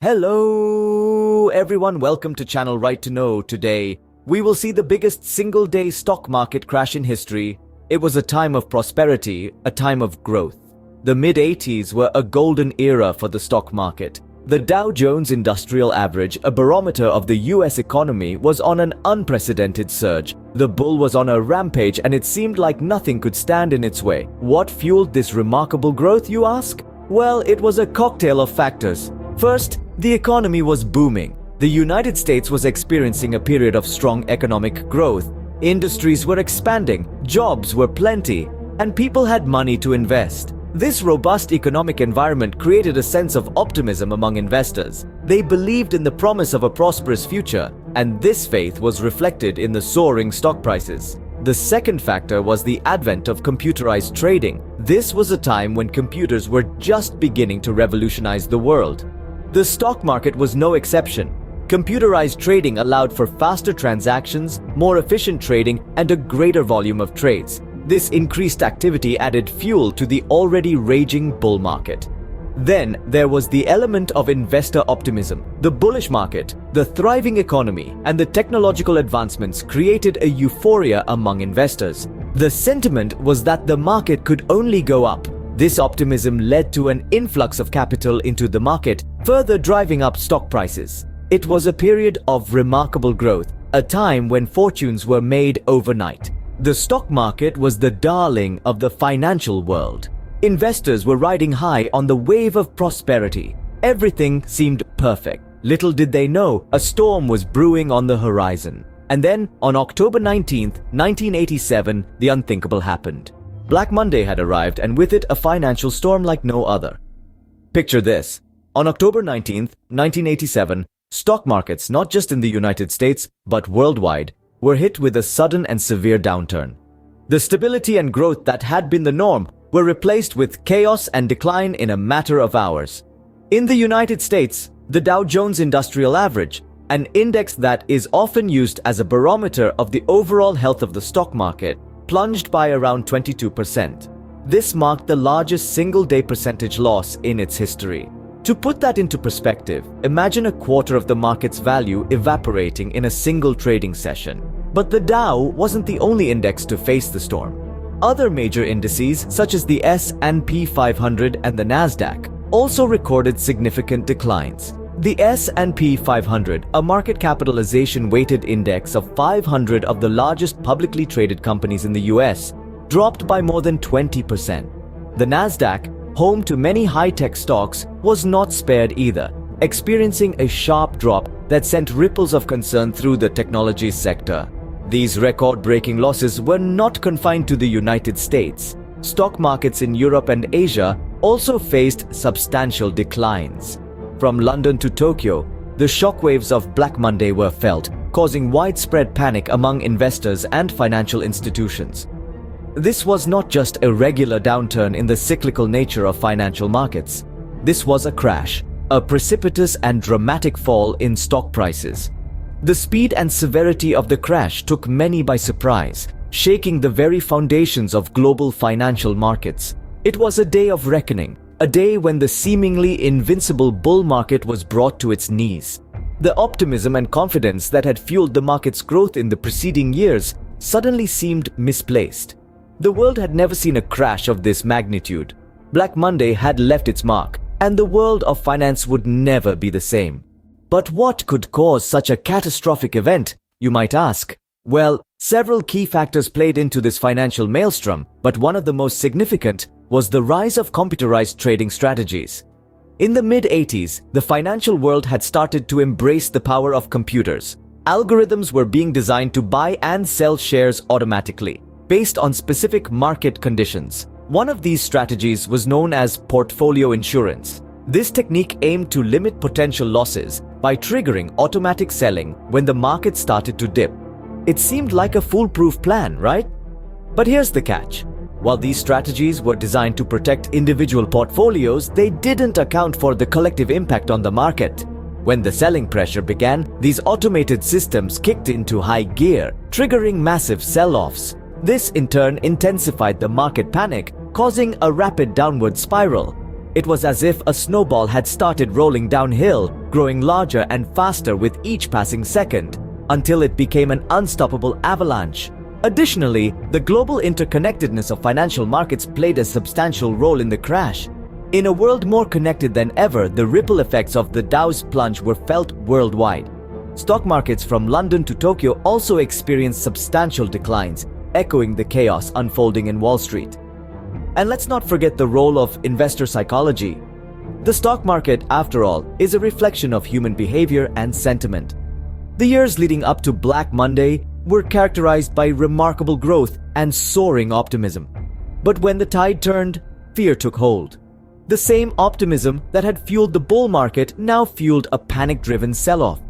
Hello everyone, welcome to channel Right to Know. Today, we will see the biggest single-day stock market crash in history. It was a time of prosperity, a time of growth. The mid-80s were a golden era for the stock market. The Dow Jones Industrial Average, a barometer of the US economy, was on an unprecedented surge. The bull was on a rampage and it seemed like nothing could stand in its way. What fueled this remarkable growth, you ask? Well, it was a cocktail of factors. First, the economy was booming. The United States was experiencing a period of strong economic growth. Industries were expanding, jobs were plenty, and people had money to invest. This robust economic environment created a sense of optimism among investors. They believed in the promise of a prosperous future, and this faith was reflected in the soaring stock prices. The second factor was the advent of computerized trading. This was a time when computers were just beginning to revolutionize the world. The stock market was no exception. Computerized trading allowed for faster transactions, more efficient trading, and a greater volume of trades. This increased activity added fuel to the already raging bull market. Then there was the element of investor optimism. The bullish market, the thriving economy, and the technological advancements created a euphoria among investors. The sentiment was that the market could only go up. This optimism led to an influx of capital into the market, further driving up stock prices. It was a period of remarkable growth, a time when fortunes were made overnight. The stock market was the darling of the financial world. Investors were riding high on the wave of prosperity. Everything seemed perfect. Little did they know, a storm was brewing on the horizon. And then, on October 19th, 1987, the unthinkable happened. Black Monday had arrived, and with it a financial storm like no other. Picture this. On October 19th, 1987, stock markets, not just in the United States, but worldwide, were hit with a sudden and severe downturn. The stability and growth that had been the norm were replaced with chaos and decline in a matter of hours. In the United States, the Dow Jones Industrial Average, an index that is often used as a barometer of the overall health of the stock market, plunged by around 22%. This marked the largest single-day percentage loss in its history. To put that into perspective, imagine a quarter of the market's value evaporating in a single trading session. But the Dow wasn't the only index to face the storm. Other major indices, such as the S&P 500 and the Nasdaq, also recorded significant declines. The S&P 500, a market capitalization weighted index of 500 of the largest publicly traded companies in the US, dropped by more than 20%. The Nasdaq, home to many high-tech stocks, was not spared either, experiencing a sharp drop that sent ripples of concern through the technology sector. These record-breaking losses were not confined to the United States. Stock markets in Europe and Asia also faced substantial declines. From London to Tokyo, the shockwaves of Black Monday were felt, causing widespread panic among investors and financial institutions. This was not just a regular downturn in the cyclical nature of financial markets. This was a crash, a precipitous and dramatic fall in stock prices. The speed and severity of the crash took many by surprise, shaking the very foundations of global financial markets. It was a day of reckoning, a day when the seemingly invincible bull market was brought to its knees. The optimism and confidence that had fueled the market's growth in the preceding years suddenly seemed misplaced. The world had never seen a crash of this magnitude. Black Monday had left its mark, and the world of finance would never be the same. But what could cause such a catastrophic event, you might ask? Well, several key factors played into this financial maelstrom, but one of the most significant was the rise of computerized trading strategies. In the mid-80s, the financial world had started to embrace the power of computers. Algorithms were being designed to buy and sell shares automatically, based on specific market conditions. One of these strategies was known as portfolio insurance. This technique aimed to limit potential losses by triggering automatic selling when the market started to dip. It seemed like a foolproof plan, right? But here's the catch. While these strategies were designed to protect individual portfolios, they didn't account for the collective impact on the market. When the selling pressure began, these automated systems kicked into high gear, triggering massive sell-offs. This in turn intensified the market panic, causing a rapid downward spiral. It was as if a snowball had started rolling downhill, growing larger and faster with each passing second, until it became an unstoppable avalanche. Additionally, the global interconnectedness of financial markets played a substantial role in the crash. In a world more connected than ever, the ripple effects of the Dow's plunge were felt worldwide. Stock markets from London to Tokyo also experienced substantial declines, echoing the chaos unfolding in Wall Street. And let's not forget the role of investor psychology. The stock market, after all, is a reflection of human behavior and sentiment. The years leading up to Black Monday were characterized by remarkable growth and soaring optimism. But when the tide turned, fear took hold. The same optimism that had fueled the bull market now fueled a panic-driven sell-off.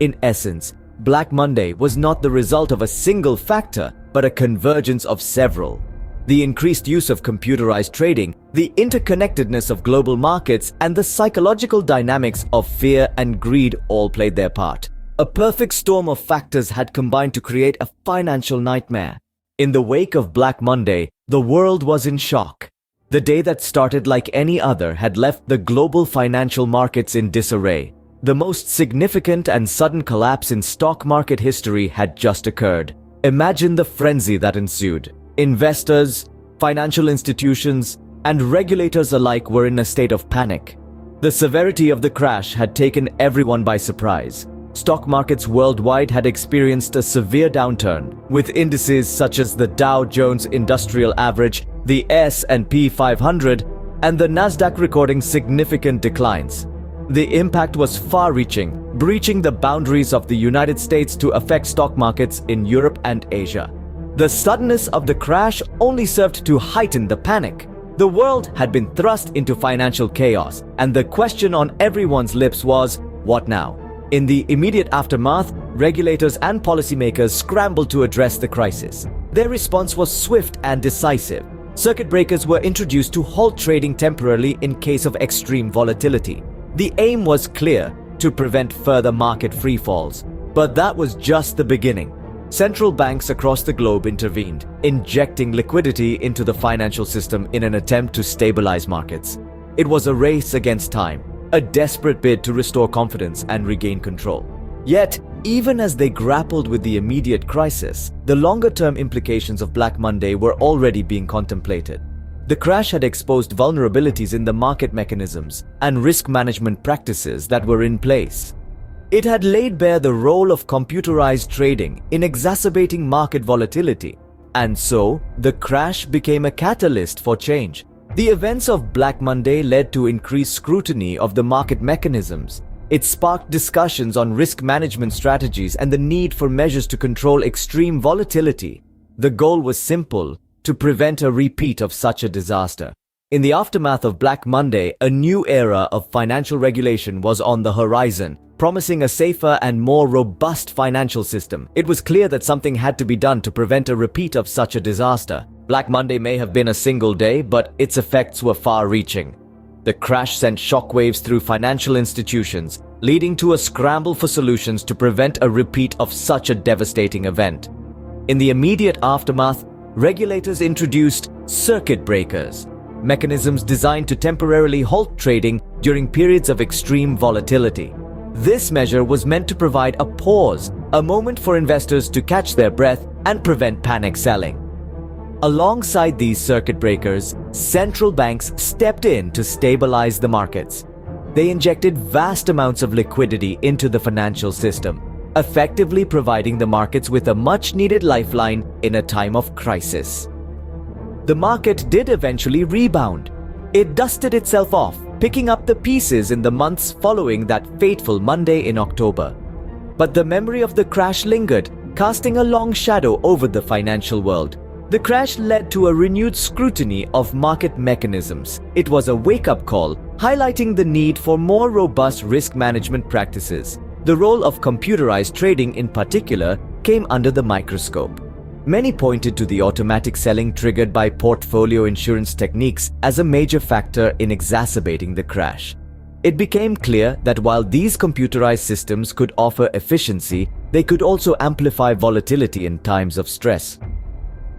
In essence, Black Monday was not the result of a single factor, but a convergence of several. The increased use of computerized trading, the interconnectedness of global markets, and the psychological dynamics of fear and greed all played their part. A perfect storm of factors had combined to create a financial nightmare. In the wake of Black Monday, the world was in shock. The day that started like any other had left the global financial markets in disarray. The most significant and sudden collapse in stock market history had just occurred. Imagine the frenzy that ensued. Investors, financial institutions, and regulators alike were in a state of panic. The severity of the crash had taken everyone by surprise. Stock markets worldwide had experienced a severe downturn, with indices such as the Dow Jones Industrial Average, the S&P 500, and the Nasdaq recording significant declines. The impact was far-reaching, breaching the boundaries of the United States to affect stock markets in Europe and Asia. The suddenness of the crash only served to heighten the panic. The world had been thrust into financial chaos, and the question on everyone's lips was, what now? In the immediate aftermath, regulators and policymakers scrambled to address the crisis. Their response was swift and decisive. Circuit breakers were introduced to halt trading temporarily in case of extreme volatility. The aim was clear: to prevent further market free falls. But that was just the beginning. Central banks across the globe intervened, injecting liquidity into the financial system in an attempt to stabilize markets. It was a race against time, a desperate bid to restore confidence and regain control. Yet, even as they grappled with the immediate crisis, the longer-term implications of Black Monday were already being contemplated. The crash had exposed vulnerabilities in the market mechanisms and risk management practices that were in place. It had laid bare the role of computerized trading in exacerbating market volatility, and so the crash became a catalyst for change. The events of Black Monday led to increased scrutiny of the market mechanisms. It sparked discussions on risk management strategies and the need for measures to control extreme volatility. The goal was simple: to prevent a repeat of such a disaster. In the aftermath of Black Monday, a new era of financial regulation was on the horizon, promising a safer and more robust financial system. It was clear that something had to be done to prevent a repeat of such a disaster. Black Monday may have been a single day, but its effects were far-reaching. The crash sent shockwaves through financial institutions, leading to a scramble for solutions to prevent a repeat of such a devastating event. In the immediate aftermath, regulators introduced circuit breakers, mechanisms designed to temporarily halt trading during periods of extreme volatility. This measure was meant to provide a pause, a moment for investors to catch their breath and prevent panic selling. Alongside these circuit breakers, central banks stepped in to stabilize the markets. They injected vast amounts of liquidity into the financial system, effectively providing the markets with a much-needed lifeline in a time of crisis. The market did eventually rebound. It dusted itself off, picking up the pieces in the months following that fateful Monday in October. But the memory of the crash lingered, casting a long shadow over the financial world. The crash led to a renewed scrutiny of market mechanisms. It was a wake-up call, highlighting the need for more robust risk management practices. The role of computerized trading in particular came under the microscope. Many pointed to the automatic selling triggered by portfolio insurance techniques as a major factor in exacerbating the crash. It became clear that while these computerized systems could offer efficiency, they could also amplify volatility in times of stress.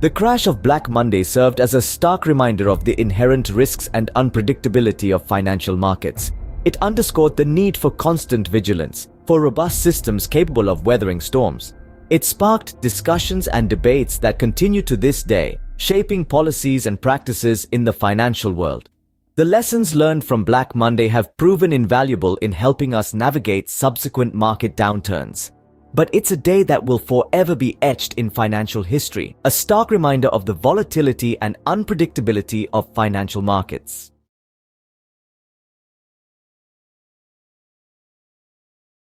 The crash of Black Monday served as a stark reminder of the inherent risks and unpredictability of financial markets. It underscored the need for constant vigilance, for robust systems capable of weathering storms. It sparked discussions and debates that continue to this day, shaping policies and practices in the financial world. The lessons learned from Black Monday have proven invaluable in helping us navigate subsequent market downturns. But it's a day that will forever be etched in financial history, a stark reminder of the volatility and unpredictability of financial markets.